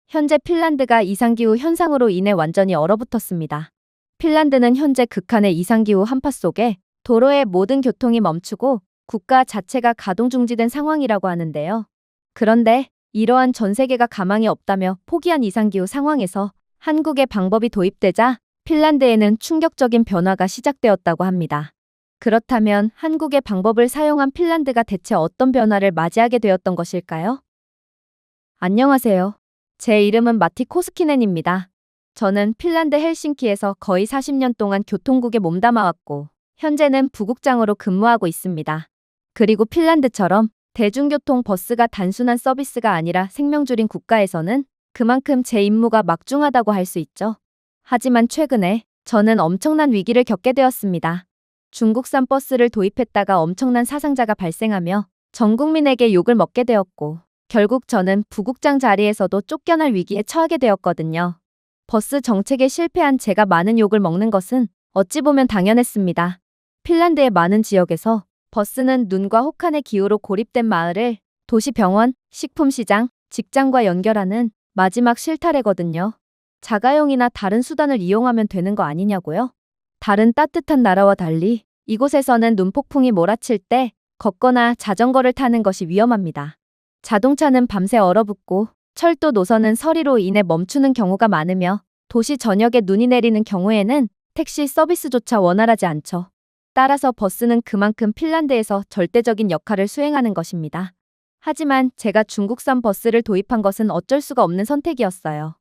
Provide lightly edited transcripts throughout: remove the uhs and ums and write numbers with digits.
현재 핀란드가 이상기후 현상으로 인해 완전히 얼어붙었습니다. 핀란드는 현재 극한의 이상기후 한파 속에 도로의 모든 교통이 멈추고 국가 자체가 가동 중지된 상황이라고 하는데요. 그런데 이러한 전 세계가 가망이 없다며 포기한 이상기후 상황에서 한국의 방법이 도입되자 핀란드에는 충격적인 변화가 시작되었다고 합니다. 그렇다면 한국의 방법을 사용한 핀란드가 대체 어떤 변화를 맞이하게 되었던 것일까요? 안녕하세요. 제 이름은 마티 코스키넨입니다. 저는 핀란드 헬싱키에서 거의 40년 동안 교통국에 몸담아왔고, 현재는 부국장으로 근무하고 있습니다. 그리고 핀란드처럼 대중교통 버스가 단순한 서비스가 아니라 생명줄인 국가에서는 그만큼 제 임무가 막중하다고 할 수 있죠. 하지만 최근에 저는 엄청난 위기를 겪게 되었습니다. 중국산 버스를 도입했다가 엄청난 사상자가 발생하며 전 국민에게 욕을 먹게 되었고, 결국 저는 부국장 자리에서도 쫓겨날 위기에 처하게 되었거든요. 버스 정책에 실패한 제가 많은 욕을 먹는 것은 어찌 보면 당연했습니다. 핀란드의 많은 지역에서 버스는 눈과 혹한의 기후로 고립된 마을을 도시 병원, 식품시장, 직장과 연결하는 마지막 실타래거든요. 자가용이나 다른 수단을 이용하면 되는 거 아니냐고요? 다른 따뜻한 나라와 달리 이곳에서는 눈폭풍이 몰아칠 때 걷거나 자전거를 타는 것이 위험합니다. 자동차는 밤새 얼어붙고 철도 노선은 서리로 인해 멈추는 경우가 많으며 도시 전역에 눈이 내리는 경우에는 택시 서비스조차 원활하지 않죠. 따라서 버스는 그만큼 핀란드에서 절대적인 역할을 수행하는 것입니다. 하지만 제가 중국산 버스를 도입한 것은 어쩔 수가 없는 선택이었어요.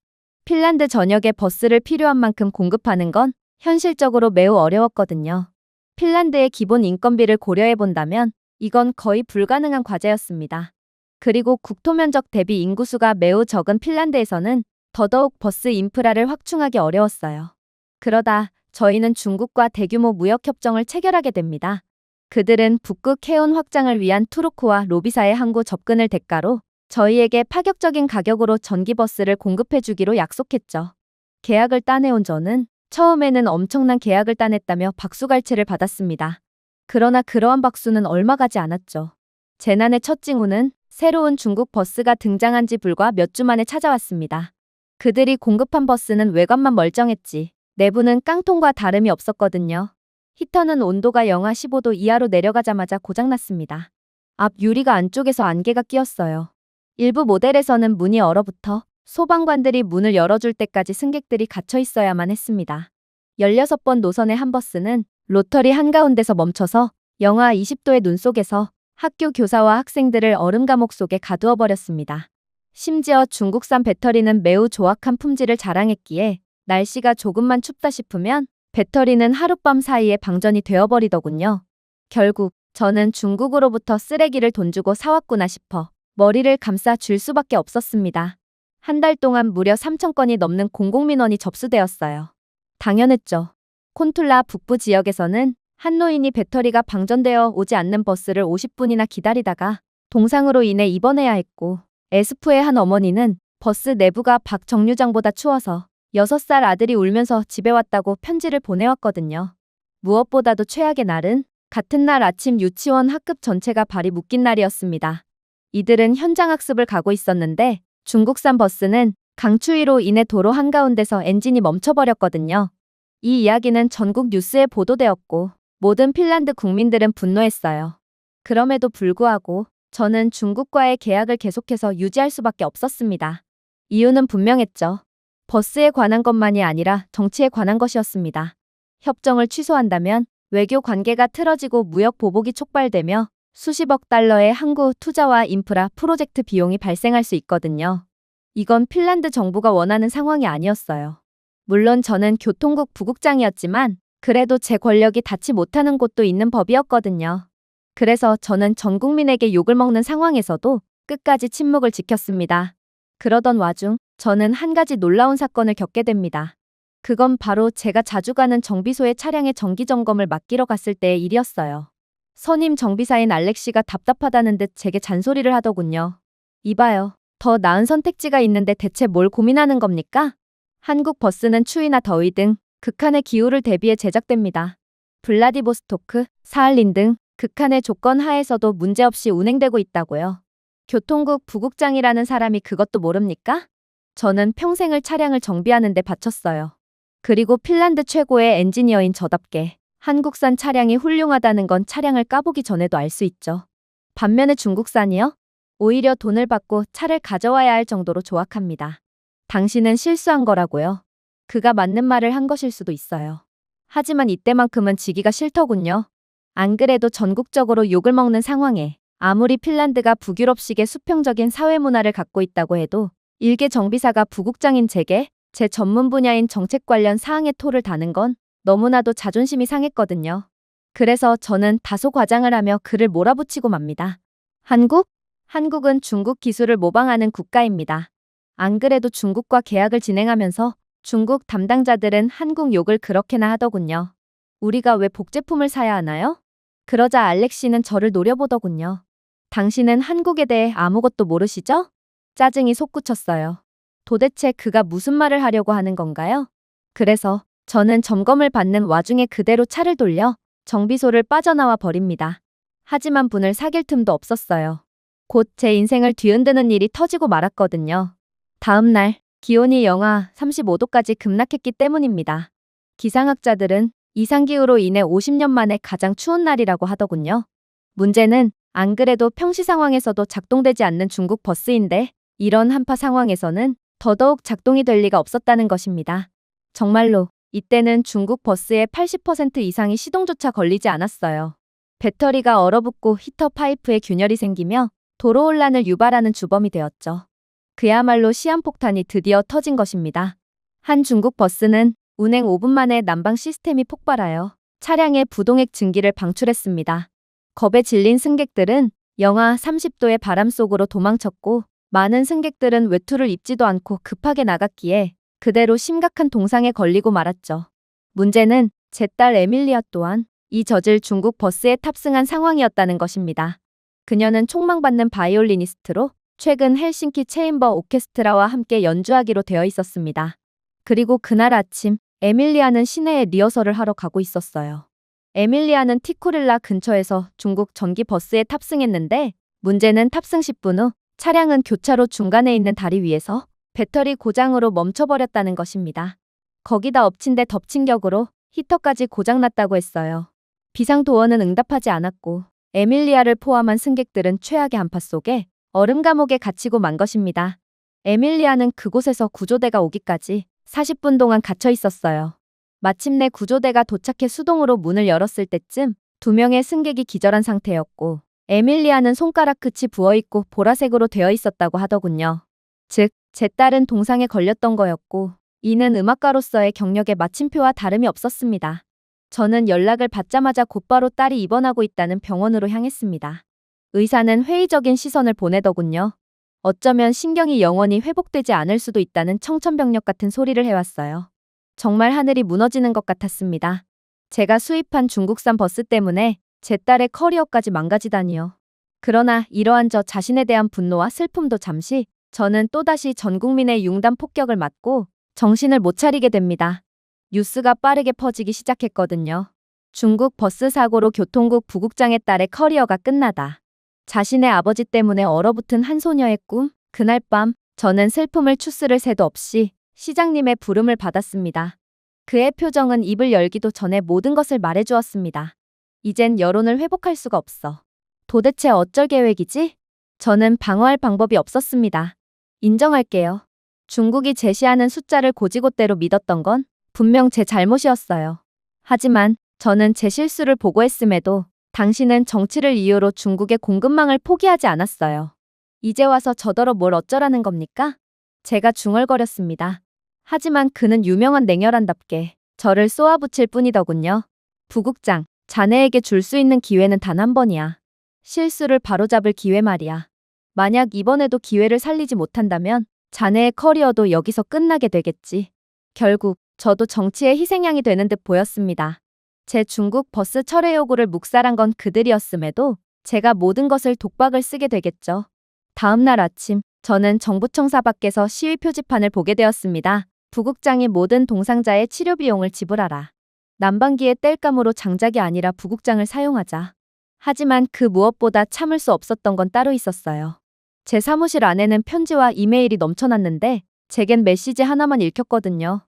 핀란드 전역에 버스를 필요한 만큼 공급하는 건 현실적으로 매우 어려웠거든요. 핀란드의 기본 인건비를 고려해 본다면 이건 거의 불가능한 과제였습니다. 그리고 국토 면적 대비 인구수가 매우 적은 핀란드에서는 더더욱 버스 인프라를 확충하기 어려웠어요. 그러다 저희는 중국과 대규모 무역협정을 체결하게 됩니다. 그들은 북극 해운 확장을 위한 투르크와 로비사의 항구 접근을 대가로 저희에게 파격적인 가격으로 전기버스를 공급해주기로 약속했죠. 계약을 따내온 저는 처음에는 엄청난 계약을 따냈다며 박수갈채를 받았습니다. 그러나 그러한 박수는 얼마 가지 않았죠. 재난의 첫 징후는 새로운 중국 버스가 등장한 지 불과 몇 주 만에 찾아왔습니다. 그들이 공급한 버스는 외관만 멀쩡했지 내부는 깡통과 다름이 없었거든요. 히터는 온도가 영하 15도 이하로 내려가자마자 고장났습니다. 앞 유리가 안쪽에서 안개가 끼었어요. 일부 모델에서는 문이 얼어붙어 소방관들이 문을 열어줄 때까지 승객들이 갇혀 있어야만 했습니다. 16번 노선의 한 버스는 로터리 한가운데서 멈춰서 영하 20도의 눈 속에서 학교 교사와 학생들을 얼음 감옥 속에 가두어 버렸습니다. 심지어 중국산 배터리는 매우 조악한 품질을 자랑했기에 날씨가 조금만 춥다 싶으면 배터리는 하룻밤 사이에 방전이 되어버리더군요. 결국 저는 중국으로부터 쓰레기를 돈 주고 사왔구나 싶어 머리를 감싸 줄 수밖에 없었습니다. 한 달 동안 무려 3,000건이 넘는 공공민원이 접수되었어요. 당연했죠. 콘툴라 북부 지역에서는 한 노인이 배터리가 방전되어 오지 않는 버스를 50분이나 기다리다가 동상으로 인해 입원해야 했고, 에스프의 한 어머니는 버스 내부가 박 정류장보다 추워서 6살 아들이 울면서 집에 왔다고 편지를 보내왔거든요. 무엇보다도 최악의 날은 같은 날 아침 유치원 학급 전체가 발이 묶인 날이었습니다. 이들은 현장 학습을 가고 있었는데 중국산 버스는 강추위로 인해 도로 한가운데서 엔진이 멈춰버렸거든요. 이 이야기는 전국 뉴스에 보도되었고 모든 핀란드 국민들은 분노했어요. 그럼에도 불구하고 저는 중국과의 계약을 계속해서 유지할 수밖에 없었습니다. 이유는 분명했죠. 버스에 관한 것만이 아니라 정치에 관한 것이었습니다. 협정을 취소한다면 외교 관계가 틀어지고 무역 보복이 촉발되며 수십억 달러의 항구 투자와 인프라 프로젝트 비용이 발생할 수 있거든요. 이건 핀란드 정부가 원하는 상황이 아니었어요. 물론 저는 교통국 부국장이었지만 그래도 제 권력이 닿지 못하는 곳도 있는 법이었거든요. 그래서 저는 전 국민에게 욕을 먹는 상황에서도 끝까지 침묵을 지켰습니다. 그러던 와중 저는 한 가지 놀라운 사건을 겪게 됩니다. 그건 바로 제가 자주 가는 정비소의 차량의 정기 점검을 맡기러 갔을 때의 일이었어요. 선임 정비사인 알렉시가 답답하다는 듯 제게 잔소리를 하더군요. 이봐요. 더 나은 선택지가 있는데 대체 뭘 고민하는 겁니까? 한국 버스는 추위나 더위 등 극한의 기후를 대비해 제작됩니다. 블라디보스토크, 사할린 등 극한의 조건 하에서도 문제없이 운행되고 있다고요. 교통국 부국장이라는 사람이 그것도 모릅니까? 저는 평생을 차량을 정비하는 데 바쳤어요. 그리고 핀란드 최고의 엔지니어인 저답게 한국산 차량이 훌륭하다는 건 차량을 까보기 전에도 알 수 있죠. 반면에 중국산이요? 오히려 돈을 받고 차를 가져와야 할 정도로 조악합니다. 당신은 실수한 거라고요. 그가 맞는 말을 한 것일 수도 있어요. 하지만 이때만큼은 지기가 싫더군요. 안 그래도 전국적으로 욕을 먹는 상황에 아무리 핀란드가 북유럽식의 수평적인 사회 문화를 갖고 있다고 해도 일개 정비사가 부국장인 제게 제 전문 분야인 정책 관련 사항에 토를 다는 건 너무나도 자존심이 상했거든요. 그래서 저는 다소 과장을 하며 그를 몰아붙이고 맙니다. 한국은 중국 기술을 모방하는 국가입니다. 안 그래도 중국과 계약을 진행하면서 중국 담당자들은 한국 욕을 그렇게나 하더군요. 우리가 왜 복제품을 사야 하나요? 그러자 알렉시는 저를 노려보더군요. 당신은 한국에 대해 아무것도 모르시죠? 짜증이 솟구쳤어요. 도대체 그가 무슨 말을 하려고 하는 건가요? 그래서 저는 점검을 받는 와중에 그대로 차를 돌려 정비소를 빠져나와 버립니다. 하지만 분을 사귈 틈도 없었어요. 곧 제 인생을 뒤흔드는 일이 터지고 말았거든요. 다음 날 기온이 영하 35도까지 급락했기 때문입니다. 기상학자들은 이상기후로 인해 50년 만에 가장 추운 날이라고 하더군요. 문제는 안 그래도 평시 상황에서도 작동되지 않는 중국 버스인데 이런 한파 상황에서는 더더욱 작동이 될 리가 없었다는 것입니다. 정말로 이때는 중국 버스의 80% 이상이 시동조차 걸리지 않았어요. 배터리가 얼어붙고 히터 파이프에 균열이 생기며 도로 혼란을 유발하는 주범이 되었죠. 그야말로 시한폭탄이 드디어 터진 것입니다. 한 중국 버스는 운행 5분 만에 난방 시스템이 폭발하여 차량의 부동액 증기를 방출했습니다. 겁에 질린 승객들은 영하 30도의 바람 속으로 도망쳤고 많은 승객들은 외투를 입지도 않고 급하게 나갔기에 그대로 심각한 동상에 걸리고 말았죠. 문제는 제 딸 에밀리아 또한 이 젖을 중국 버스에 탑승한 상황이었다는 것입니다. 그녀는 촉망받는 바이올리니스트로 최근 헬싱키 체인버 오케스트라와 함께 연주하기로 되어 있었습니다. 그리고 그날 아침 에밀리아는 시내에 리허설을 하러 가고 있었어요. 에밀리아는 티코릴라 근처에서 중국 전기 버스에 탑승했는데 문제는 탑승 10분 후 차량은 교차로 중간에 있는 다리 위에서 배터리 고장으로 멈춰버렸다는 것입니다. 거기다 엎친 데 덮친 격으로 히터까지 고장났다고 했어요. 비상도어는 응답하지 않았고 에밀리아를 포함한 승객들은 최악의 한파 속에 얼음 감옥에 갇히고 만 것입니다. 에밀리아는 그곳에서 구조대가 오기까지 40분 동안 갇혀 있었어요. 마침내 구조대가 도착해 수동으로 문을 열었을 때쯤 2명의 승객이 기절한 상태였고 에밀리아는 손가락 끝이 부어있고 보라색으로 되어 있었다고 하더군요. 즉, 제 딸은 동상에 걸렸던 거였고 이는 음악가로서의 경력의 마침표와 다름이 없었습니다. 저는 연락을 받자마자 곧바로 딸이 입원하고 있다는 병원으로 향했습니다. 의사는 회의적인 시선을 보내더군요. 어쩌면 신경이 영원히 회복되지 않을 수도 있다는 청천벽력 같은 소리를 해왔어요. 정말 하늘이 무너지는 것 같았습니다. 제가 수입한 중국산 버스 때문에 제 딸의 커리어까지 망가지다니요. 그러나 이러한 저 자신에 대한 분노와 슬픔도 잠시 저는 또다시 전 국민의 융단 폭격을 맞고 정신을 못 차리게 됩니다. 뉴스가 빠르게 퍼지기 시작했거든요. 중국 버스 사고로 교통국 부국장의 딸의 커리어가 끝나다. 자신의 아버지 때문에 얼어붙은 한 소녀의 꿈. 그날 밤 저는 슬픔을 추스를 새도 없이 시장님의 부름을 받았습니다. 그의 표정은 입을 열기도 전에 모든 것을 말해주었습니다. 이젠 여론을 회복할 수가 없어. 도대체 어쩔 계획이지? 저는 방어할 방법이 없었습니다. 인정할게요. 중국이 제시하는 숫자를 고지곳대로 믿었던 건 분명 제 잘못이었어요. 하지만 저는 제 실수를 보고했음에도 당신은 정치를 이유로 중국의 공급망을 포기하지 않았어요. 이제 와서 저더러 뭘 어쩌라는 겁니까? 제가 중얼거렸습니다. 하지만 그는 유명한 냉혈한답게 저를 쏘아붙일 뿐이더군요. 부국장, 자네에게 줄 수 있는 기회는 단 한 번이야. 실수를 바로잡을 기회 말이야. 만약 이번에도 기회를 살리지 못한다면 자네의 커리어도 여기서 끝나게 되겠지. 결국 저도 정치의 희생양이 되는 듯 보였습니다. 제 중국 버스 철회 요구를 묵살한 건 그들이었음에도 제가 모든 것을 독박을 쓰게 되겠죠. 다음 날 아침 저는 정부청사 밖에서 시위 표지판을 보게 되었습니다. 부국장이 모든 동상자의 치료 비용을 지불하라. 난방기의 땔감으로 장작이 아니라 부국장을 사용하자. 하지만 그 무엇보다 참을 수 없었던 건 따로 있었어요. 제 사무실 안에는 편지와 이메일이 넘쳐났는데 제겐 메시지 하나만 읽혔거든요.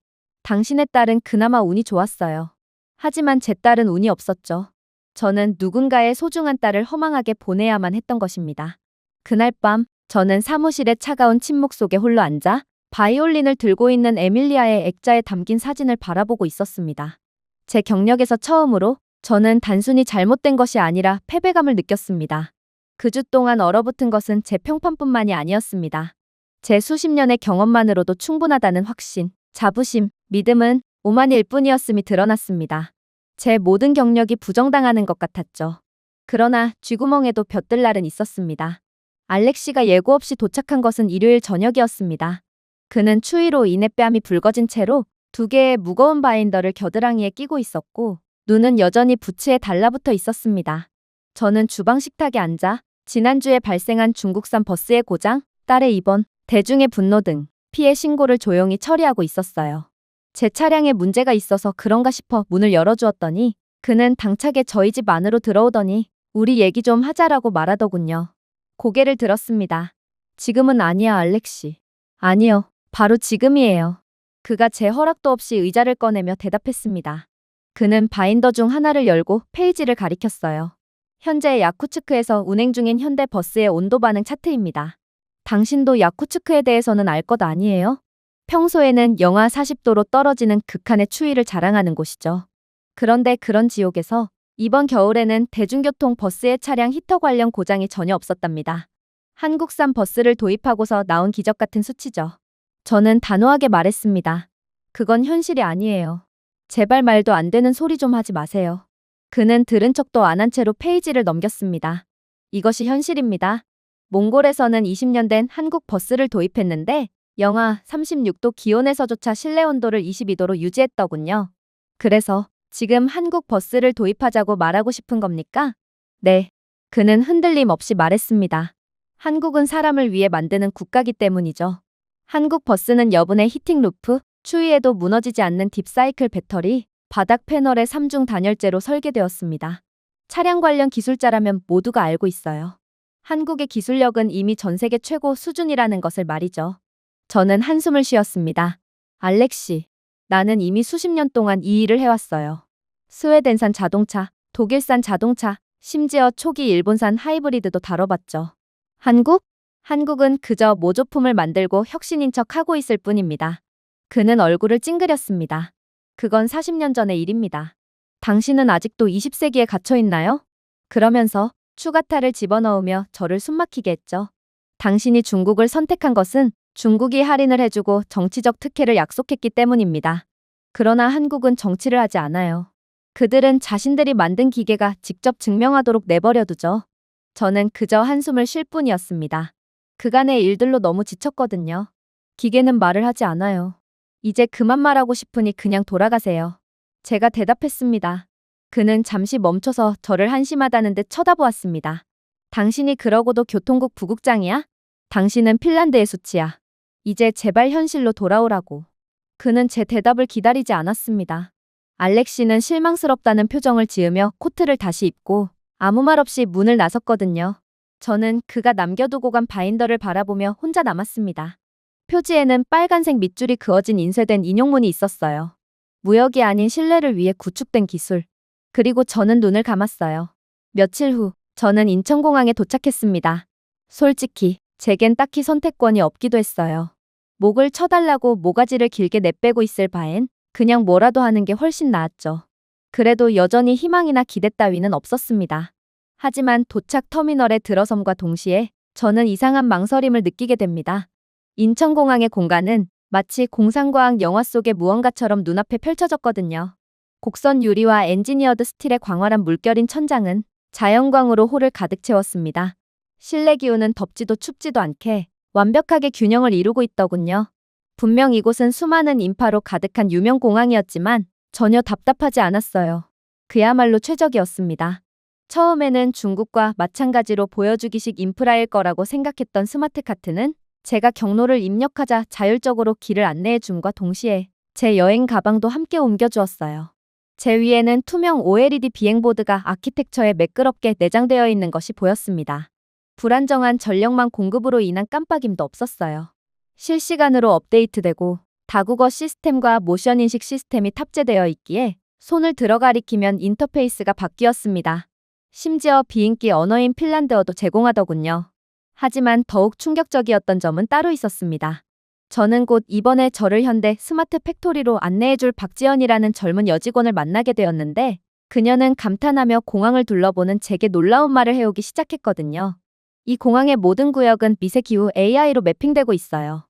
당신의 딸은 그나마 운이 좋았어요. 하지만 제 딸은 운이 없었죠. 저는 누군가의 소중한 딸을 허망하게 보내야만 했던 것입니다. 그날 밤, 저는 사무실의 차가운 침묵 속에 홀로 앉아 바이올린을 들고 있는 에밀리아의 액자에 담긴 사진을 바라보고 있었습니다. 제 경력에서 처음으로 저는 단순히 잘못된 것이 아니라 패배감을 느꼈습니다. 그 주 동안 얼어붙은 것은 제 평판뿐만이 아니었습니다. 제 수십 년의 경험만으로도 충분하다는 확신, 자부심, 믿음은 오만일 뿐이었음이 드러났습니다. 제 모든 경력이 부정당하는 것 같았죠. 그러나 쥐구멍에도 벼뜰 날은 있었습니다. 알렉시가 예고 없이 도착한 것은 일요일 저녁이었습니다. 그는 추위로 인해 뺨이 붉어진 채로 2개의 무거운 바인더를 겨드랑이에 끼고 있었고 눈은 여전히 부츠에 달라붙어 있었습니다. 저는 주방 식탁에 앉아 지난주에 발생한 중국산 버스의 고장, 딸의 입원, 대중의 분노 등 피해 신고를 조용히 처리하고 있었어요. 제 차량에 문제가 있어서 그런가 싶어 문을 열어주었더니 그는 당차게 저희 집 안으로 들어오더니 우리 얘기 좀 하자라고 말하더군요. 고개를 들었습니다. 지금은 아니야, 알렉시. 아니요, 바로 지금이에요. 그가 제 허락도 없이 의자를 꺼내며 대답했습니다. 그는 바인더 중 하나를 열고 페이지를 가리켰어요. 현재 야쿠츠크에서 운행 중인 현대 버스의 온도 반응 차트입니다. 당신도 야쿠츠크에 대해서는 알 것 아니에요? 평소에는 영하 40도로 떨어지는 극한의 추위를 자랑하는 곳이죠. 그런데 그런 지옥에서 이번 겨울에는 대중교통 버스의 차량 히터 관련 고장이 전혀 없었답니다. 한국산 버스를 도입하고서 나온 기적 같은 수치죠. 저는 단호하게 말했습니다. 그건 현실이 아니에요. 제발 말도 안 되는 소리 좀 하지 마세요. 그는 들은 척도 안 한 채로 페이지를 넘겼습니다. 이것이 현실입니다. 몽골에서는 20년 된 한국 버스를 도입했는데 영하 36도 기온에서조차 실내 온도를 22도로 유지했더군요. 그래서 지금 한국 버스를 도입하자고 말하고 싶은 겁니까? 네. 그는 흔들림 없이 말했습니다. 한국은 사람을 위해 만드는 국가기 때문이죠. 한국 버스는 여분의 히팅 루프, 추위에도 무너지지 않는 딥사이클 배터리, 바닥 패널의 3중 단열재로 설계되었습니다. 차량 관련 기술자라면 모두가 알고 있어요. 한국의 기술력은 이미 전 세계 최고 수준이라는 것을 말이죠. 저는 한숨을 쉬었습니다. 알렉시, 나는 이미 수십 년 동안 이 일을 해왔어요. 스웨덴산 자동차, 독일산 자동차, 심지어 초기 일본산 하이브리드도 다뤄봤죠. 한국은 그저 모조품을 만들고 혁신인 척 하고 있을 뿐입니다. 그는 얼굴을 찡그렸습니다. 그건 40년 전의 일입니다. 당신은 아직도 20세기에 갇혀 있나요? 그러면서 추가타를 집어넣으며 저를 숨막히게 했죠. 당신이 중국을 선택한 것은 중국이 할인을 해주고 정치적 특혜를 약속했기 때문입니다. 그러나 한국은 정치를 하지 않아요. 그들은 자신들이 만든 기계가 직접 증명하도록 내버려두죠. 저는 그저 한숨을 쉴 뿐이었습니다. 그간의 일들로 너무 지쳤거든요. 기계는 말을 하지 않아요. 이제 그만 말하고 싶으니 그냥 돌아가세요. 제가 대답했습니다. 그는 잠시 멈춰서 저를 한심하다는 듯 쳐다보았습니다. 당신이 그러고도 교통국 부국장이야? 당신은 핀란드의 수치야. 이제 제발 현실로 돌아오라고. 그는 제 대답을 기다리지 않았습니다. 알렉시는 실망스럽다는 표정을 지으며 코트를 다시 입고 아무 말 없이 문을 나섰거든요. 저는 그가 남겨두고 간 바인더를 바라보며 혼자 남았습니다. 표지에는 빨간색 밑줄이 그어진 인쇄된 인용문이 있었어요. 무역이 아닌 신뢰를 위해 구축된 기술. 그리고 저는 눈을 감았어요. 며칠 후, 저는 인천공항에 도착했습니다. 솔직히, 제겐 딱히 선택권이 없기도 했어요. 목을 쳐달라고 모가지를 길게 내빼고 있을 바엔 그냥 뭐라도 하는 게 훨씬 나았죠. 그래도 여전히 희망이나 기대 따위는 없었습니다. 하지만 도착 터미널에 들어섬과 동시에 저는 이상한 망설임을 느끼게 됩니다. 인천공항의 공간은 마치 공상과학 영화 속의 무언가처럼 눈앞에 펼쳐졌거든요. 곡선 유리와 엔지니어드 스틸의 광활한 물결인 천장은 자연광으로 홀을 가득 채웠습니다. 실내 기온은 덥지도 춥지도 않게 완벽하게 균형을 이루고 있더군요. 분명 이곳은 수많은 인파로 가득한 유명 공항이었지만 전혀 답답하지 않았어요. 그야말로 최적이었습니다. 처음에는 중국과 마찬가지로 보여주기식 인프라일 거라고 생각했던 스마트카트는 제가 경로를 입력하자 자율적으로 길을 안내해 줌과 동시에 제 여행 가방도 함께 옮겨주었어요. 제 위에는 투명 OLED 비행보드가 아키텍처에 매끄럽게 내장되어 있는 것이 보였습니다. 불안정한 전력망 공급으로 인한 깜빡임도 없었어요. 실시간으로 업데이트되고 다국어 시스템과 모션 인식 시스템이 탑재되어 있기에 손을 들어 가리키면 인터페이스가 바뀌었습니다. 심지어 비인기 언어인 핀란드어도 제공하더군요. 하지만 더욱 충격적이었던 점은 따로 있었습니다. 저는 곧 이번에 저를 현대 스마트 팩토리로 안내해줄 박지연이라는 젊은 여직원을 만나게 되었는데 그녀는 감탄하며 공항을 둘러보는 제게 놀라운 말을 해오기 시작했거든요. 이 공항의 모든 구역은 미세 기후 AI로 매핑되고 있어요.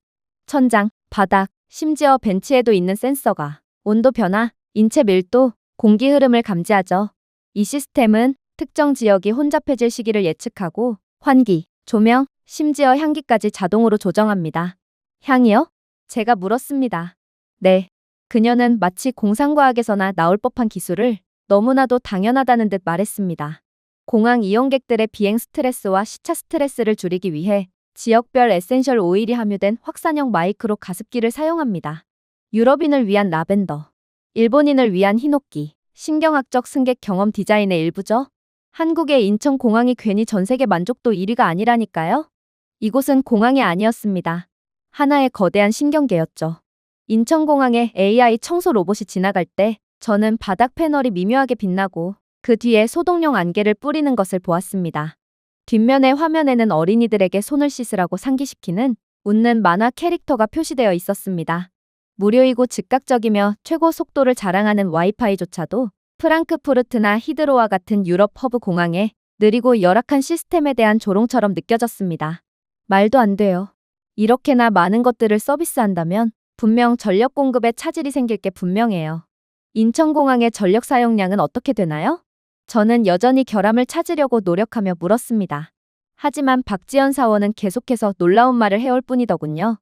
천장, 바닥, 심지어 벤치에도 있는 센서가 온도 변화, 인체 밀도, 공기 흐름을 감지하죠. 이 시스템은 특정 지역이 혼잡해질 시기를 예측하고 환기, 조명, 심지어 향기까지 자동으로 조정합니다. 향이요? 제가 물었습니다. 네. 그녀는 마치 공상과학에서나 나올 법한 기술을 너무나도 당연하다는 듯 말했습니다. 공항 이용객들의 비행 스트레스와 시차 스트레스를 줄이기 위해 지역별 에센셜 오일이 함유된 확산형 마이크로 가습기를 사용합니다. 유럽인을 위한 라벤더, 일본인을 위한 히노키, 신경학적 승객 경험 디자인의 일부죠. 한국의 인천공항이 괜히 전세계 만족도 1위가 아니라니까요. 이곳은 공항이 아니었습니다. 하나의 거대한 신경계였죠. 인천공항에 AI 청소 로봇이 지나갈 때 저는 바닥 패널이 미묘하게 빛나고 그 뒤에 소독용 안개를 뿌리는 것을 보았습니다. 뒷면의 화면에는 어린이들에게 손을 씻으라고 상기시키는 웃는 만화 캐릭터가 표시되어 있었습니다. 무료이고 즉각적이며 최고 속도를 자랑하는 와이파이조차도 프랑크푸르트나 히드로와 같은 유럽 허브 공항의 느리고 열악한 시스템에 대한 조롱처럼 느껴졌습니다. 말도 안 돼요. 이렇게나 많은 것들을 서비스한다면 분명 전력 공급에 차질이 생길 게 분명해요. 인천공항의 전력 사용량은 어떻게 되나요? 저는 여전히 결함을 찾으려고 노력하며 물었습니다. 하지만 박지연 사원은 계속해서 놀라운 말을 해올 뿐이더군요.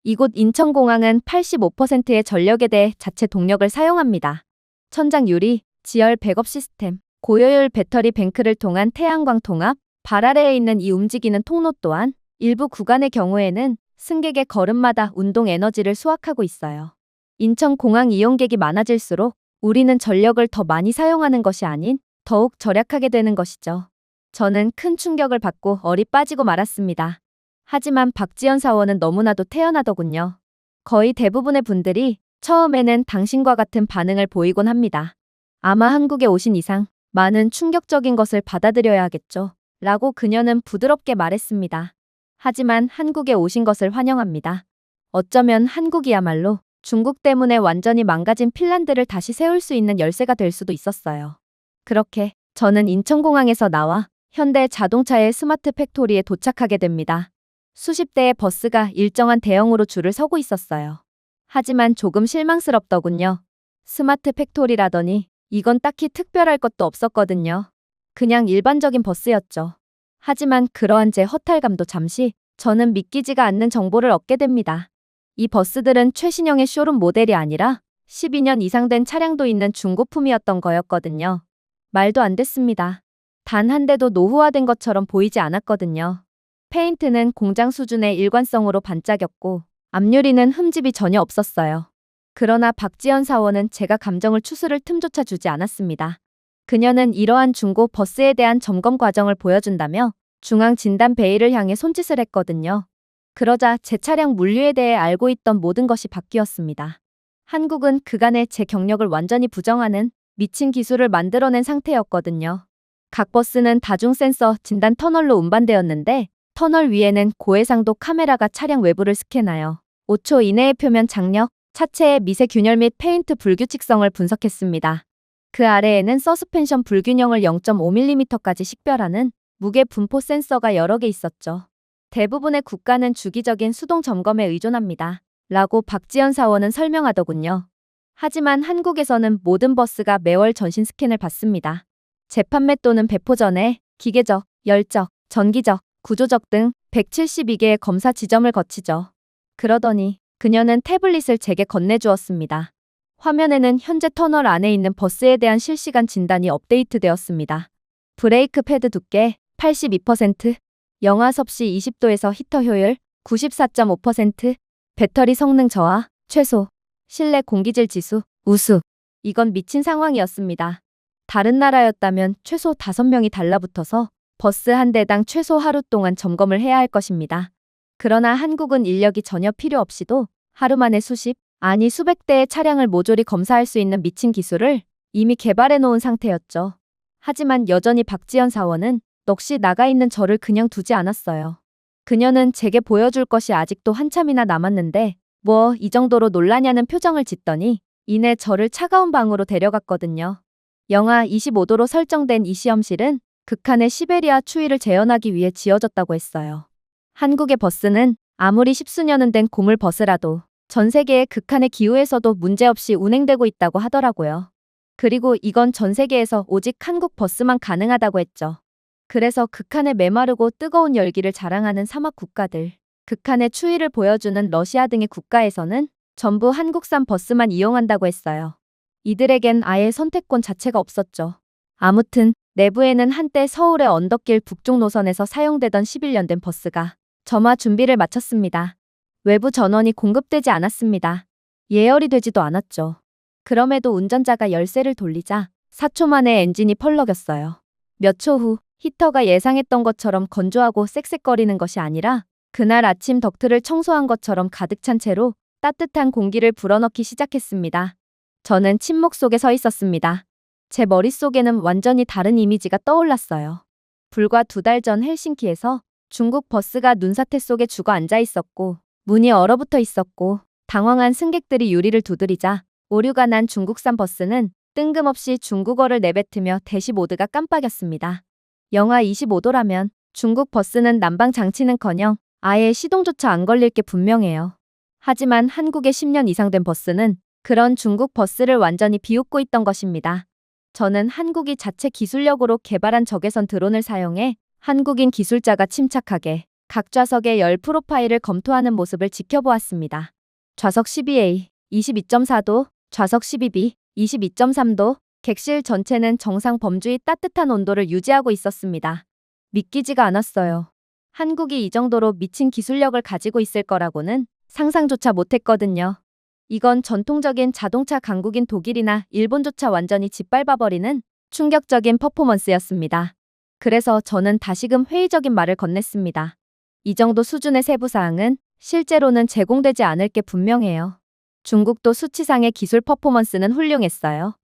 이곳 인천공항은 85%의 전력에 대해 자체 동력을 사용합니다. 천장 유리, 지열 백업 시스템, 고효율 배터리 뱅크를 통한 태양광 통합, 발 아래에 있는 이 움직이는 통로 또한 일부 구간의 경우에는 승객의 걸음마다 운동 에너지를 수확하고 있어요. 인천공항 이용객이 많아질수록 우리는 전력을 더 많이 사용하는 것이 아닌 더욱 절약하게 되는 것이죠. 저는 큰 충격을 받고 얼이 빠지고 말았습니다. 하지만 박지연 사원은 너무나도 태연하더군요. 거의 대부분의 분들이 처음에는 당신과 같은 반응을 보이곤 합니다. 아마 한국에 오신 이상 많은 충격적인 것을 받아들여야 하겠죠. 라고 그녀는 부드럽게 말했습니다. 하지만 한국에 오신 것을 환영합니다. 어쩌면 한국이야말로 중국 때문에 완전히 망가진 핀란드를 다시 세울 수 있는 열쇠가 될 수도 있었어요. 그렇게 저는 인천공항에서 나와 현대 자동차의 스마트 팩토리에 도착하게 됩니다. 수십 대의 버스가 일정한 대형으로 줄을 서고 있었어요. 하지만 조금 실망스럽더군요. 스마트 팩토리라더니 이건 딱히 특별할 것도 없었거든요. 그냥 일반적인 버스였죠. 하지만 그러한 제 허탈감도 잠시 저는 믿기지가 않는 정보를 얻게 됩니다. 이 버스들은 최신형의 쇼룸 모델이 아니라 12년 이상 된 차량도 있는 중고품이었던 거였거든요. 말도 안 됐습니다. 단 한 대도 노후화된 것처럼 보이지 않았거든요. 페인트는 공장 수준의 일관성으로 반짝였고 앞유리는 흠집이 전혀 없었어요. 그러나 박지연 사원은 제가 감정을 추스를 틈조차 주지 않았습니다. 그녀는 이러한 중고 버스에 대한 점검 과정을 보여준다며 중앙 진단 베일을 향해 손짓을 했거든요. 그러자 제 차량 물류에 대해 알고 있던 모든 것이 바뀌었습니다. 한국은 그간의 제 경력을 완전히 부정하는 미친 기술을 만들어낸 상태였거든요. 각 버스는 다중 센서 진단 터널로 운반되었는데 터널 위에는 고해상도 카메라가 차량 외부를 스캔하여 5초 이내의 표면 장력, 차체의 미세 균열 및 페인트 불규칙성을 분석했습니다. 그 아래에는 서스펜션 불균형을 0.5mm까지 식별하는 무게 분포 센서가 여러 개 있었죠. 대부분의 국가는 주기적인 수동 점검에 의존합니다. 라고 박지연 사원은 설명하더군요. 하지만 한국에서는 모든 버스가 매월 전신 스캔을 받습니다. 재판매 또는 배포 전에 기계적, 열적, 전기적, 구조적 등 172개의 검사 지점을 거치죠. 그러더니 그녀는 태블릿을 제게 건네주었습니다. 화면에는 현재 터널 안에 있는 버스에 대한 실시간 진단이 업데이트되었습니다. 브레이크 패드 두께 82%, 영하 섭씨 20도에서 히터 효율 94.5%, 배터리 성능 저하 최소, 실내 공기질 지수 우수. 이건 미친 상황이었습니다. 다른 나라였다면 최소 5명이 달라붙어서 버스 한 대당 최소 하루 동안 점검을 해야 할 것입니다. 그러나 한국은 인력이 전혀 필요 없이도 하루 만에 수십, 아니 수백 대의 차량을 모조리 검사할 수 있는 미친 기술을 이미 개발해 놓은 상태였죠. 하지만 여전히 박지연 사원은 넋이 나가 있는 저를 그냥 두지 않았어요. 그녀는 제게 보여줄 것이 아직도 한참이나 남았는데 뭐 이 정도로 놀라냐는 표정을 짓더니 이내 저를 차가운 방으로 데려갔거든요. 영하 25도로 설정된 이 시험실은 극한의 시베리아 추위를 재현하기 위해 지어졌다고 했어요. 한국의 버스는 아무리 십수년은 된 고물 버스라도 전 세계의 극한의 기후에서도 문제없이 운행되고 있다고 하더라고요. 그리고 이건 전 세계에서 오직 한국 버스만 가능하다고 했죠. 그래서 극한의 메마르고 뜨거운 열기를 자랑하는 사막 국가들, 극한의 추위를 보여주는 러시아 등의 국가에서는 전부 한국산 버스만 이용한다고 했어요. 이들에겐 아예 선택권 자체가 없었죠. 아무튼 내부에는 한때 서울의 언덕길 북쪽 노선에서 사용되던 11년 된 버스가 점화 준비를 마쳤습니다. 외부 전원이 공급되지 않았습니다. 예열이 되지도 않았죠. 그럼에도 운전자가 열쇠를 돌리자 4초 만에 엔진이 펄럭였어요. 몇 초 후 히터가 예상했던 것처럼 건조하고 쌕쌕거리는 것이 아니라 그날 아침 덕트를 청소한 것처럼 가득 찬 채로 따뜻한 공기를 불어넣기 시작했습니다. 저는 침묵 속에 서 있었습니다. 제 머릿속에는 완전히 다른 이미지가 떠올랐어요. 불과 2달 전 헬싱키에서 중국 버스가 눈사태 속에 죽어 앉아 있었고 문이 얼어붙어 있었고 당황한 승객들이 유리를 두드리자 오류가 난 중국산 버스는 뜬금없이 중국어를 내뱉으며 대시보드가 깜빡였습니다. 영하 25도라면 중국 버스는 난방 장치는커녕 아예 시동조차 안 걸릴 게 분명해요. 하지만 한국의 10년 이상 된 버스는 그런 중국 버스를 완전히 비웃고 있던 것입니다. 저는 한국이 자체 기술력으로 개발한 적외선 드론을 사용해 한국인 기술자가 침착하게 각 좌석의 열 프로파일을 검토하는 모습을 지켜보았습니다. 좌석 12A, 22.4도, 좌석 12B, 22.3도, 객실 전체는 정상 범주의 따뜻한 온도를 유지하고 있었습니다. 믿기지가 않았어요. 한국이 이 정도로 미친 기술력을 가지고 있을 거라고는 상상조차 못했거든요. 이건 전통적인 자동차 강국인 독일이나 일본조차 완전히 짓밟아버리는 충격적인 퍼포먼스였습니다. 그래서 저는 다시금 회의적인 말을 건넸습니다. 이 정도 수준의 세부사항은 실제로는 제공되지 않을 게 분명해요. 중국도 수치상의 기술 퍼포먼스는 훌륭했어요.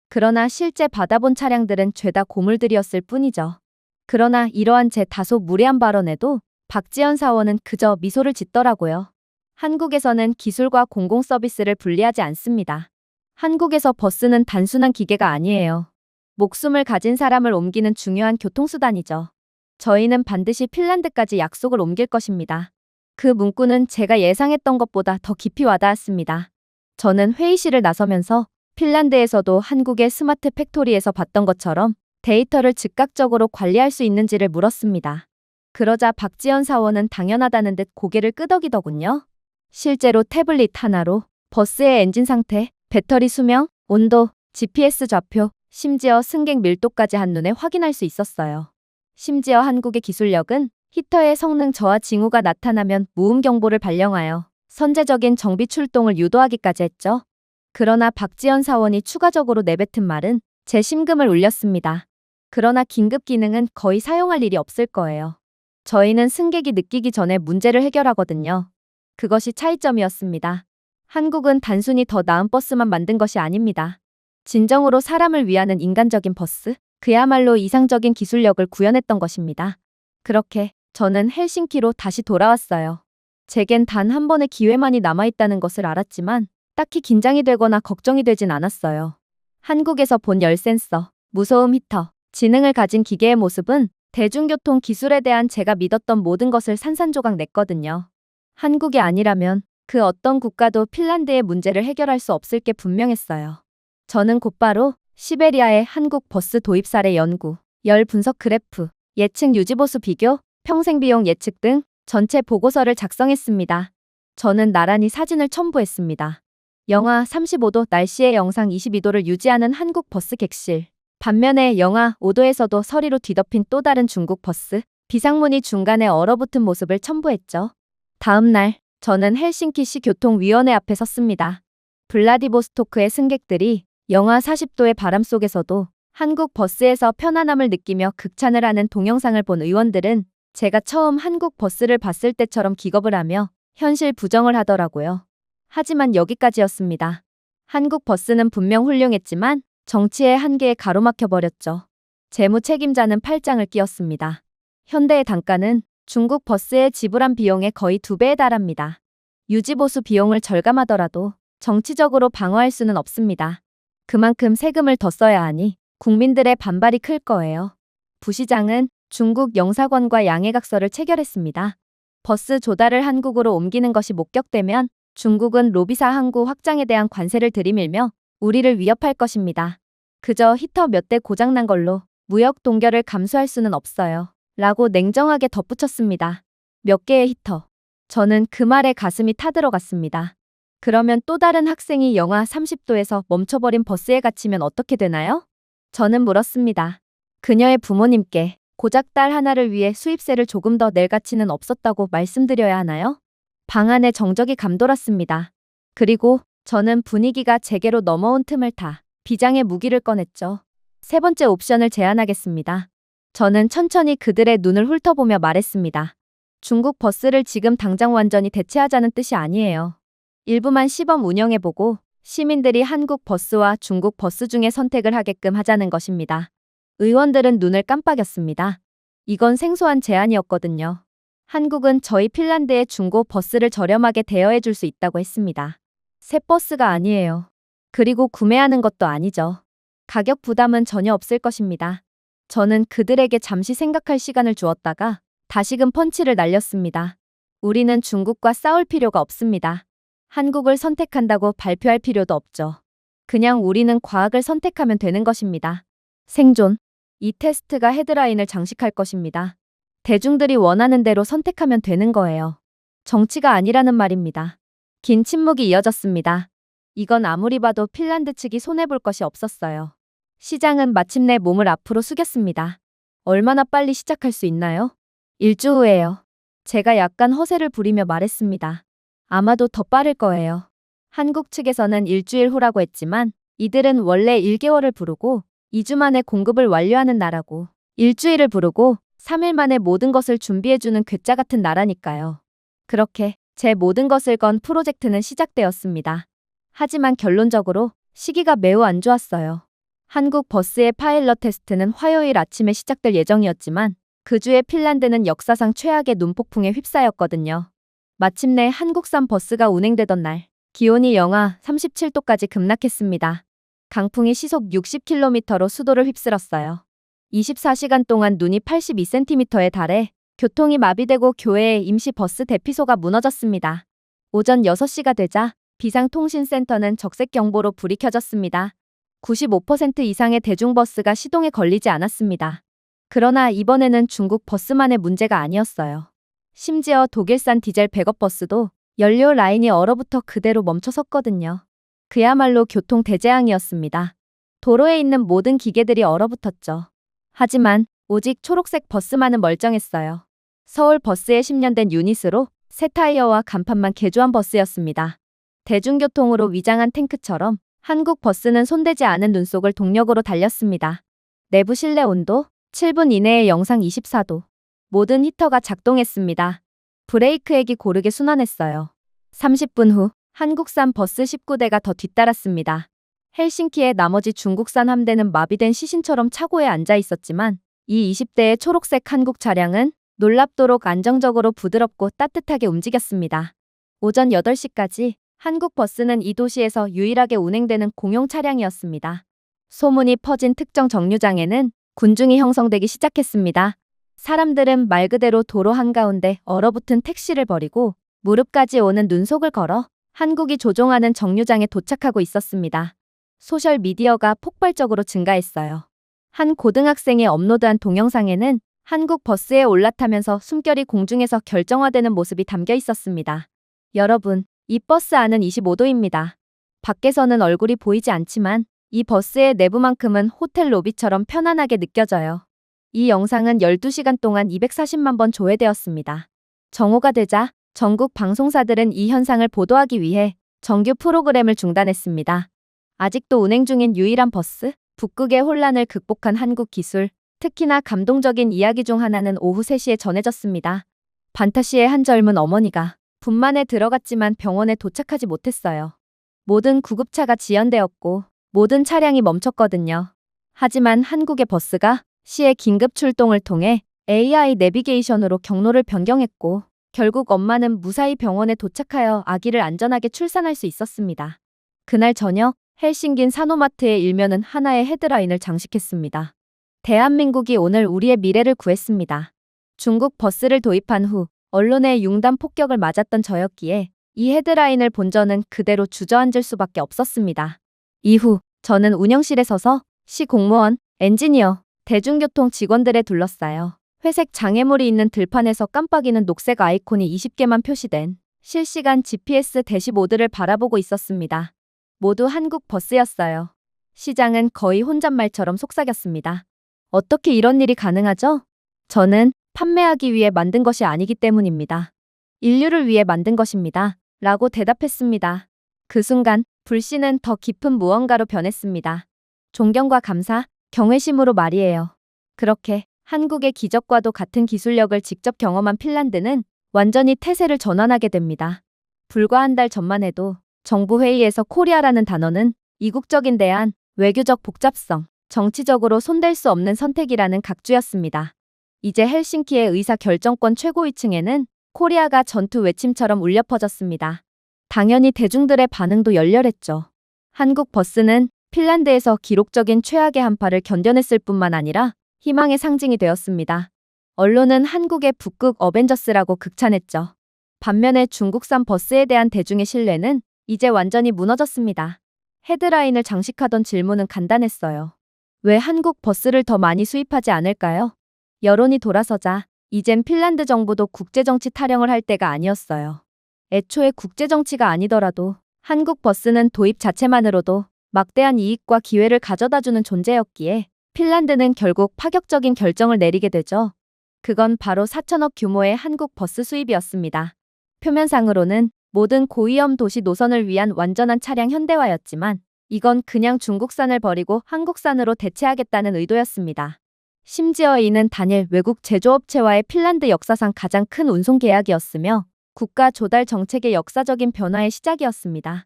그러나 실제 받아본 차량들은 죄다 고물들이었을 뿐이죠. 그러나 이러한 제 다소 무례한 발언에도 박지연 사원은 그저 미소를 짓더라고요. 한국에서는 기술과 공공 서비스를 분리하지 않습니다. 한국에서 버스는 단순한 기계가 아니에요. 목숨을 가진 사람을 옮기는 중요한 교통수단이죠. 저희는 반드시 핀란드까지 약속을 옮길 것입니다. 그 문구는 제가 예상했던 것보다 더 깊이 와닿았습니다. 저는 회의실을 나서면서 핀란드에서도 한국의 스마트 팩토리에서 봤던 것처럼 데이터를 즉각적으로 관리할 수 있는지를 물었습니다. 그러자 박지연 사원은 당연하다는 듯 고개를 끄덕이더군요. 실제로 태블릿 하나로 버스의 엔진 상태, 배터리 수명, 온도, GPS 좌표, 심지어 승객 밀도까지 한눈에 확인할 수 있었어요. 심지어 한국의 기술력은 히터의 성능 저하 징후가 나타나면 무음 경보를 발령하여 선제적인 정비 출동을 유도하기까지 했죠. 그러나 박지연 사원이 추가적으로 내뱉은 말은 제 심금을 울렸습니다. 그러나 긴급 기능은 거의 사용할 일이 없을 거예요. 저희는 승객이 느끼기 전에 문제를 해결하거든요. 그것이 차이점이었습니다. 한국은 단순히 더 나은 버스만 만든 것이 아닙니다. 진정으로 사람을 위하는 인간적인 버스, 그야말로 이상적인 기술력을 구현했던 것입니다. 그렇게 저는 헬싱키로 다시 돌아왔어요. 제겐 단 한 번의 기회만이 남아있다는 것을 알았지만 딱히 긴장이 되거나 걱정이 되진 않았어요. 한국에서 본 열 센서, 무소음 히터, 지능을 가진 기계의 모습은 대중교통 기술에 대한 제가 믿었던 모든 것을 산산조각 냈거든요. 한국이 아니라면 그 어떤 국가도 핀란드의 문제를 해결할 수 없을 게 분명했어요. 저는 곧바로 시베리아의 한국 버스 도입 사례 연구, 열 분석 그래프, 예측 유지보수 비교, 평생비용 예측 등 전체 보고서를 작성했습니다. 저는 나란히 사진을 첨부했습니다. 영하 35도 날씨의 영상 22도를 유지하는 한국 버스 객실. 반면에 영하 5도에서도 서리로 뒤덮인 또 다른 중국 버스. 비상문이 중간에 얼어붙은 모습을 첨부했죠. 다음 날 저는 헬싱키시 교통위원회 앞에 섰습니다. 블라디보스토크의 승객들이 영하 40도의 바람 속에서도 한국 버스에서 편안함을 느끼며 극찬을 하는 동영상을 본 의원들은 제가 처음 한국 버스를 봤을 때처럼 기겁을 하며 현실 부정을 하더라고요. 하지만 여기까지였습니다. 한국 버스는 분명 훌륭했지만 정치의 한계에 가로막혀 버렸죠. 재무 책임자는 팔짱을 끼웠습니다. 현대의 단가는 중국 버스에 지불한 비용의 거의 2배에 달합니다. 유지보수 비용을 절감하더라도 정치적으로 방어할 수는 없습니다. 그만큼 세금을 더 써야 하니 국민들의 반발이 클 거예요. 부시장은 중국 영사관과 양해각서를 체결했습니다. 버스 조달을 한국으로 옮기는 것이 목격되면 중국은 로비사 항구 확장에 대한 관세를 들이밀며 우리를 위협할 것입니다. 그저 히터 몇 대 고장난 걸로 무역 동결을 감수할 수는 없어요. 라고 냉정하게 덧붙였습니다. 몇 개의 히터. 저는 그 말에 가슴이 타들어갔습니다. 그러면 또 다른 학생이 영하 30도에서 멈춰버린 버스에 갇히면 어떻게 되나요? 저는 물었습니다. 그녀의 부모님께 고작 딸 하나를 위해 수입세를 조금 더 낼 가치는 없었다고 말씀드려야 하나요? 방안에 정적이 감돌았습니다. 그리고 저는 분위기가 제게로 넘어온 틈을 타 비장의 무기를 꺼냈죠. 세 번째 옵션을 제안하겠습니다. 저는 천천히 그들의 눈을 훑어보며 말했습니다. 중국 버스를 지금 당장 완전히 대체하자는 뜻이 아니에요. 일부만 시범 운영해보고 시민들이 한국 버스와 중국 버스 중에 선택을 하게끔 하자는 것입니다. 의원들은 눈을 깜빡였습니다. 이건 생소한 제안이었거든요. 한국은 저희 핀란드의 중고 버스를 저렴하게 대여해 줄 수 있다고 했습니다. 새 버스가 아니에요. 그리고 구매하는 것도 아니죠. 가격 부담은 전혀 없을 것입니다. 저는 그들에게 잠시 생각할 시간을 주었다가 다시금 펀치를 날렸습니다. 우리는 중국과 싸울 필요가 없습니다. 한국을 선택한다고 발표할 필요도 없죠. 그냥 우리는 과학을 선택하면 되는 것입니다. 생존. 이 테스트가 헤드라인을 장식할 것입니다. 대중들이 원하는 대로 선택하면 되는 거예요. 정치가 아니라는 말입니다. 긴 침묵이 이어졌습니다. 이건 아무리 봐도 핀란드 측이 손해볼 것이 없었어요. 시장은 마침내 몸을 앞으로 숙였습니다. 얼마나 빨리 시작할 수 있나요? 일주 후에요. 제가 약간 허세를 부리며 말했습니다. 아마도 더 빠를 거예요. 한국 측에서는 일주일 후라고 했지만 이들은 원래 1개월을 부르고 2주 만에 공급을 완료하는 나라고 일주일을 부르고 3일 만에 모든 것을 준비해주는 괴짜 같은 나라니까요. 그렇게 제 모든 것을 건 프로젝트는 시작되었습니다. 하지만 결론적으로 시기가 매우 안 좋았어요. 한국 버스의 파일럿 테스트는 화요일 아침에 시작될 예정이었지만 그 주에 핀란드는 역사상 최악의 눈폭풍에 휩싸였거든요. 마침내 한국산 버스가 운행되던 날, 기온이 영하 37도까지 급락했습니다. 강풍이 시속 60km로 수도를 휩쓸었어요. 24시간 동안 눈이 82cm에 달해 교통이 마비되고 교외의 임시 버스 대피소가 무너졌습니다. 오전 6시가 되자 비상통신센터는 적색 경보로 불이 켜졌습니다. 95% 이상의 대중버스가 시동에 걸리지 않았습니다. 그러나 이번에는 중국 버스만의 문제가 아니었어요. 심지어 독일산 디젤 백업버스도 연료 라인이 얼어붙어 그대로 멈춰섰거든요. 그야말로 교통 대재앙이었습니다. 도로에 있는 모든 기계들이 얼어붙었죠. 하지만 오직 초록색 버스만은 멀쩡했어요. 서울 버스에 10년 된 유닛으로 새 타이어와 간판만 개조한 버스였습니다. 대중교통으로 위장한 탱크처럼 한국 버스는 손대지 않은 눈 속을 동력으로 달렸습니다. 내부 실내 온도 7분 이내에 영상 24도. 모든 히터가 작동했습니다. 브레이크액이 고르게 순환했어요. 30분 후 한국산 버스 19대가 더 뒤따랐습니다. 헬싱키의 나머지 중국산 함대는 마비된 시신처럼 차고에 앉아 있었지만 이 20대의 초록색 한국 차량은 놀랍도록 안정적으로 부드럽고 따뜻하게 움직였습니다. 오전 8시까지 한국 버스는 이 도시에서 유일하게 운행되는 공용 차량이었습니다. 소문이 퍼진 특정 정류장에는 군중이 형성되기 시작했습니다. 사람들은 말 그대로 도로 한가운데 얼어붙은 택시를 버리고 무릎까지 오는 눈속을 걸어 한국이 조종하는 정류장에 도착하고 있었습니다. 소셜미디어가 폭발적으로 증가했어요. 한 고등학생이 업로드한 동영상에는 한국 버스에 올라타면서 숨결이 공중에서 결정화되는 모습이 담겨 있었습니다. 여러분, 이 버스 안은 25도입니다. 밖에서는 얼굴이 보이지 않지만 이 버스의 내부만큼은 호텔 로비처럼 편안하게 느껴져요. 이 영상은 12시간 동안 240만 번 조회되었습니다. 정오가 되자 전국 방송사들은 이 현상을 보도하기 위해 정규 프로그램을 중단했습니다. 아직도 운행 중인 유일한 버스, 북극의 혼란을 극복한 한국 기술, 특히나 감동적인 이야기 중 하나는 오후 3시에 전해졌습니다. 반타시의 한 젊은 어머니가 분만에 들어갔지만 병원에 도착하지 못했어요. 모든 구급차가 지연되었고 모든 차량이 멈췄거든요. 하지만 한국의 버스가 시의 긴급 출동을 통해 AI 내비게이션으로 경로를 변경했고 결국 엄마는 무사히 병원에 도착하여 아기를 안전하게 출산할 수 있었습니다. 그날 저녁 헬싱긴 사노마트의 일면은 하나의 헤드라인을 장식했습니다. 대한민국이 오늘 우리의 미래를 구했습니다. 중국 버스를 도입한 후 언론의 융단 폭격을 맞았던 저였기에 이 헤드라인을 본 저는 그대로 주저앉을 수밖에 없었습니다. 이후 저는 운영실에 서서 시 공무원, 엔지니어, 대중교통 직원들에 둘러싸여 회색 장애물이 있는 들판에서 깜빡이는 녹색 아이콘이 20개만 표시된 실시간 GPS 대시보드를 바라보고 있었습니다. 모두 한국 버스였어요. 시장은 거의 혼잣말처럼 속삭였습니다. 어떻게 이런 일이 가능하죠? 저는 판매하기 위해 만든 것이 아니기 때문입니다. 인류를 위해 만든 것입니다. 라고 대답했습니다. 그 순간 불씨는 더 깊은 무언가로 변했습니다. 존경과 감사, 경외심으로 말이에요. 그렇게 한국의 기적과도 같은 기술력을 직접 경험한 핀란드는 완전히 태세를 전환하게 됩니다. 불과 한 달 전만 해도 정부 회의에서 코리아라는 단어는 이국적인 대안, 외교적 복잡성, 정치적으로 손댈 수 없는 선택이라는 각주였습니다. 이제 헬싱키의 의사 결정권 최고위층에는 코리아가 전투 외침처럼 울려 퍼졌습니다. 당연히 대중들의 반응도 열렬했죠. 한국 버스는 핀란드에서 기록적인 최악의 한파를 견뎌냈을 뿐만 아니라 희망의 상징이 되었습니다. 언론은 한국의 북극 어벤져스라고 극찬했죠. 반면에 중국산 버스에 대한 대중의 신뢰는 이제 완전히 무너졌습니다. 헤드라인을 장식하던 질문은 간단했어요. 왜 한국 버스를 더 많이 수입하지 않을까요? 여론이 돌아서자 이젠 핀란드 정부도 국제정치 타령을 할 때가 아니었어요. 애초에 국제정치가 아니더라도 한국 버스는 도입 자체만으로도 막대한 이익과 기회를 가져다주는 존재였기에 핀란드는 결국 파격적인 결정을 내리게 되죠. 그건 바로 4천억 규모의 한국 버스 수입이었습니다. 표면상으로는 모든 고위험 도시 노선을 위한 완전한 차량 현대화였지만 이건 그냥 중국산을 버리고 한국산으로 대체하겠다는 의도였습니다. 심지어 이는 단일 외국 제조업체와의 핀란드 역사상 가장 큰 운송 계약이었으며 국가 조달 정책의 역사적인 변화의 시작이었습니다.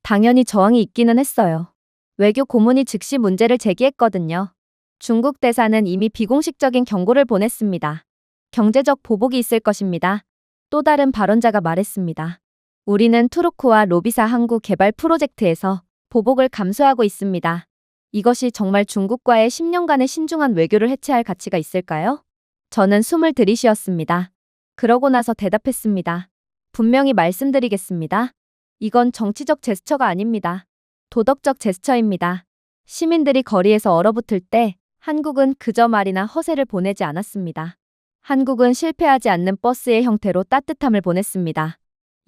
당연히 저항이 있기는 했어요. 외교 고문이 즉시 문제를 제기했거든요. 중국 대사는 이미 비공식적인 경고를 보냈습니다. 경제적 보복이 있을 것입니다. 또 다른 발언자가 말했습니다. 우리는 투르크와 로비사 항구 개발 프로젝트에서 보복을 감수하고 있습니다. 이것이 정말 중국과의 10년간의 신중한 외교를 해체할 가치가 있을까요? 저는 숨을 들이쉬었습니다. 그러고 나서 대답했습니다. 분명히 말씀드리겠습니다. 이건 정치적 제스처가 아닙니다. 도덕적 제스처입니다. 시민들이 거리에서 얼어붙을 때 한국은 그저 말이나 허세를 보내지 않았습니다. 한국은 실패하지 않는 버스의 형태로 따뜻함을 보냈습니다.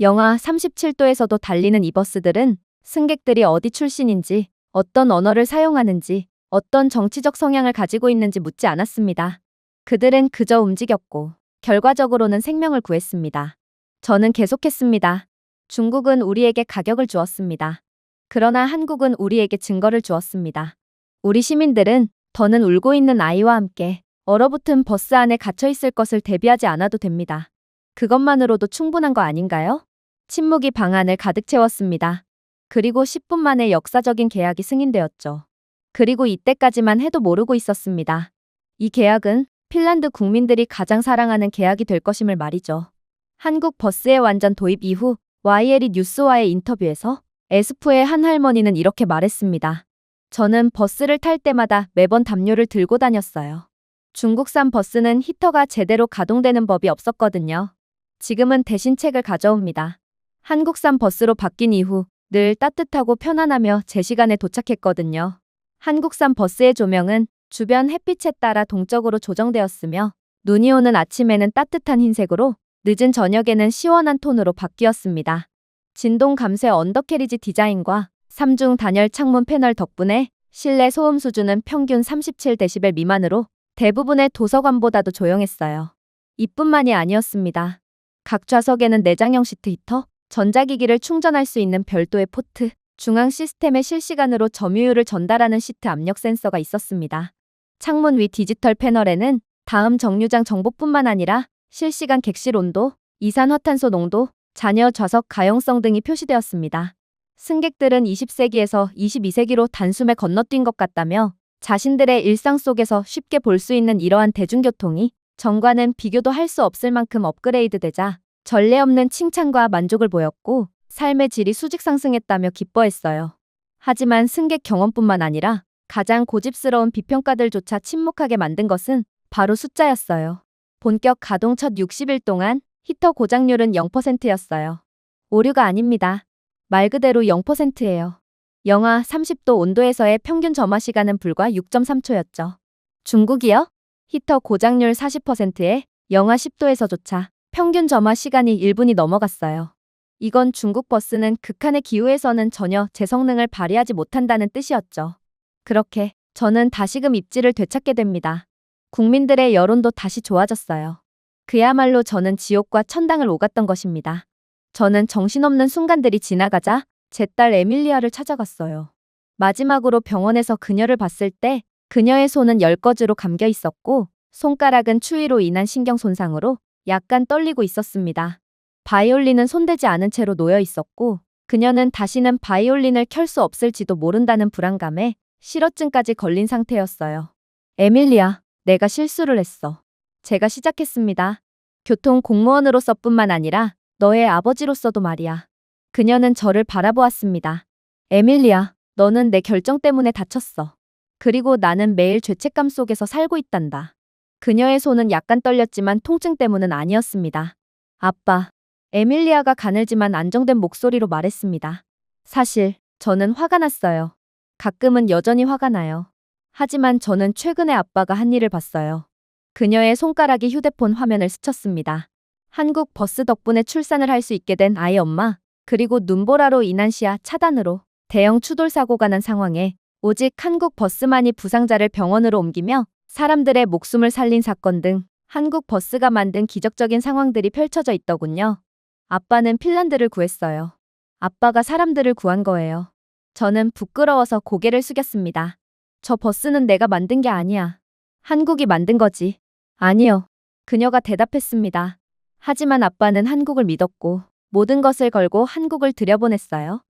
영하 37도에서도 달리는 이 버스들은 승객들이 어디 출신인지, 어떤 언어를 사용하는지, 어떤 정치적 성향을 가지고 있는지 묻지 않았습니다. 그들은 그저 움직였고 결과적으로는 생명을 구했습니다. 저는 계속했습니다. 중국은 우리에게 가격을 주었습니다. 그러나 한국은 우리에게 증거를 주었습니다. 우리 시민들은 더는 울고 있는 아이와 함께 얼어붙은 버스 안에 갇혀 있을 것을 대비하지 않아도 됩니다. 그것만으로도 충분한 거 아닌가요? 침묵이 방 안을 가득 채웠습니다. 그리고 10분 만에 역사적인 계약이 승인되었죠. 그리고 이때까지만 해도 모르고 있었습니다. 이 계약은 핀란드 국민들이 가장 사랑하는 계약이 될 것임을 말이죠. 한국 버스의 완전 도입 이후 YLE 뉴스와의 인터뷰에서 에스프의 한 할머니는 이렇게 말했습니다. 저는 버스를 탈 때마다 매번 담요를 들고 다녔어요. 중국산 버스는 히터가 제대로 가동되는 법이 없었거든요. 지금은 대신 책을 가져옵니다. 한국산 버스로 바뀐 이후 늘 따뜻하고 편안하며 제 시간에 도착했거든요. 한국산 버스의 조명은 주변 햇빛에 따라 동적으로 조정되었으며 눈이 오는 아침에는 따뜻한 흰색으로 늦은 저녁에는 시원한 톤으로 바뀌었습니다. 진동 감쇄 언더캐리지 디자인과 3중 단열 창문 패널 덕분에 실내 소음 수준은 평균 37데시벨 미만으로 대부분의 도서관보다도 조용했어요. 이뿐만이 아니었습니다. 각 좌석에는 내장형 시트 히터, 전자기기를 충전할 수 있는 별도의 포트, 중앙 시스템에 실시간으로 점유율을 전달하는 시트 압력 센서가 있었습니다. 창문 위 디지털 패널에는 다음 정류장 정보뿐만 아니라 실시간 객실 온도, 이산화탄소 농도, 잔여 좌석 가용성 등이 표시되었습니다. 승객들은 20세기에서 22세기로 단숨에 건너뛴 것 같다며 자신들의 일상 속에서 쉽게 볼 수 있는 이러한 대중교통이 전과는 비교도 할 수 없을 만큼 업그레이드되자 전례 없는 칭찬과 만족을 보였고 삶의 질이 수직 상승했다며 기뻐했어요. 하지만 승객 경험뿐만 아니라 가장 고집스러운 비평가들조차 침묵하게 만든 것은 바로 숫자였어요. 본격 가동 첫 60일 동안 히터 고장률은 0%였어요. 오류가 아닙니다. 말 그대로 0%예요. 영하 30도 온도에서의 평균 점화 시간은 불과 6.3초였죠. 중국이요? 히터 고장률 40%에 영하 10도에서조차 평균 점화 시간이 1분이 넘어갔어요. 이건 중국 버스는 극한의 기후에서는 전혀 제 성능을 발휘하지 못한다는 뜻이었죠. 그렇게 저는 다시금 입지를 되찾게 됩니다. 국민들의 여론도 다시 좋아졌어요. 그야말로 저는 지옥과 천당을 오갔던 것입니다. 저는 정신없는 순간들이 지나가자 제 딸 에밀리아를 찾아갔어요. 마지막으로 병원에서 그녀를 봤을 때 그녀의 손은 열거즈로 감겨 있었고 손가락은 추위로 인한 신경 손상으로 약간 떨리고 있었습니다. 바이올린은 손대지 않은 채로 놓여 있었고 그녀는 다시는 바이올린을 켤 수 없을지도 모른다는 불안감에 실어증까지 걸린 상태였어요. 에밀리아, 내가 실수를 했어. 제가 시작했습니다. 교통 공무원으로서뿐만 아니라 너의 아버지로서도 말이야. 그녀는 저를 바라보았습니다. 에밀리아, 너는 내 결정 때문에 다쳤어. 그리고 나는 매일 죄책감 속에서 살고 있단다. 그녀의 손은 약간 떨렸지만 통증 때문은 아니었습니다. 아빠. 에밀리아가 가늘지만 안정된 목소리로 말했습니다. 사실 저는 화가 났어요. 가끔은 여전히 화가 나요. 하지만 저는 최근에 아빠가 한 일을 봤어요. 그녀의 손가락이 휴대폰 화면을 스쳤습니다. 한국 버스 덕분에 출산을 할 수 있게 된 아이 엄마, 그리고 눈보라로 인한 시야 차단으로 대형 추돌 사고가 난 상황에 오직 한국 버스만이 부상자를 병원으로 옮기며 사람들의 목숨을 살린 사건 등 한국 버스가 만든 기적적인 상황들이 펼쳐져 있더군요. 아빠는 핀란드를 구했어요. 아빠가 사람들을 구한 거예요. 저는 부끄러워서 고개를 숙였습니다. 저 버스는 내가 만든 게 아니야. 한국이 만든 거지. 아니요. 그녀가 대답했습니다. 하지만 아빠는 한국을 믿었고 모든 것을 걸고 한국을 들여보냈어요.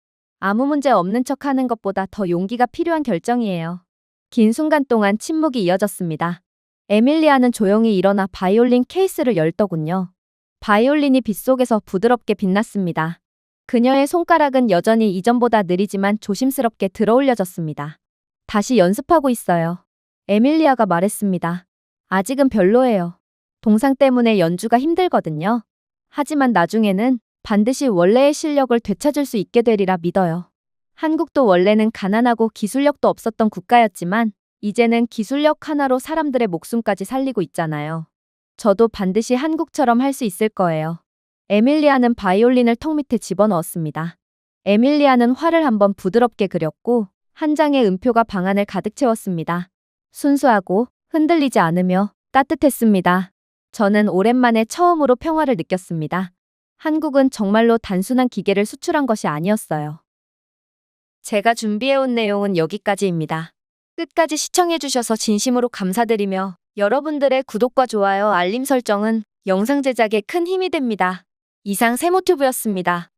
아무 문제 없는 척 하는 것보다 더 용기가 필요한 결정이에요. 긴 순간 동안 침묵이 이어졌습니다. 에밀리아는 조용히 일어나 바이올린 케이스를 열더군요. 바이올린이 빛 속에서 부드럽게 빛났습니다. 그녀의 손가락은 여전히 이전보다 느리지만 조심스럽게 들어올려졌습니다. 다시 연습하고 있어요. 에밀리아가 말했습니다. 아직은 별로예요. 동상 때문에 연주가 힘들거든요. 하지만 나중에는 반드시 원래의 실력을 되찾을 수 있게 되리라 믿어요. 한국도 원래는 가난하고 기술력도 없었던 국가였지만 이제는 기술력 하나로 사람들의 목숨까지 살리고 있잖아요. 저도 반드시 한국처럼 할 수 있을 거예요. 에밀리아는 바이올린을 턱 밑에 집어넣었습니다. 에밀리아는 활을 한번 부드럽게 그렸고 한 장의 음표가 방 안을 가득 채웠습니다. 순수하고 흔들리지 않으며 따뜻했습니다. 저는 오랜만에 처음으로 평화를 느꼈습니다. 한국은 정말로 단순한 기계를 수출한 것이 아니었어요. 제가 준비해온 내용은 여기까지입니다. 끝까지 시청해주셔서 진심으로 감사드리며 여러분들의 구독과 좋아요, 알림 설정은 영상 제작에 큰 힘이 됩니다. 이상 세모튜브였습니다.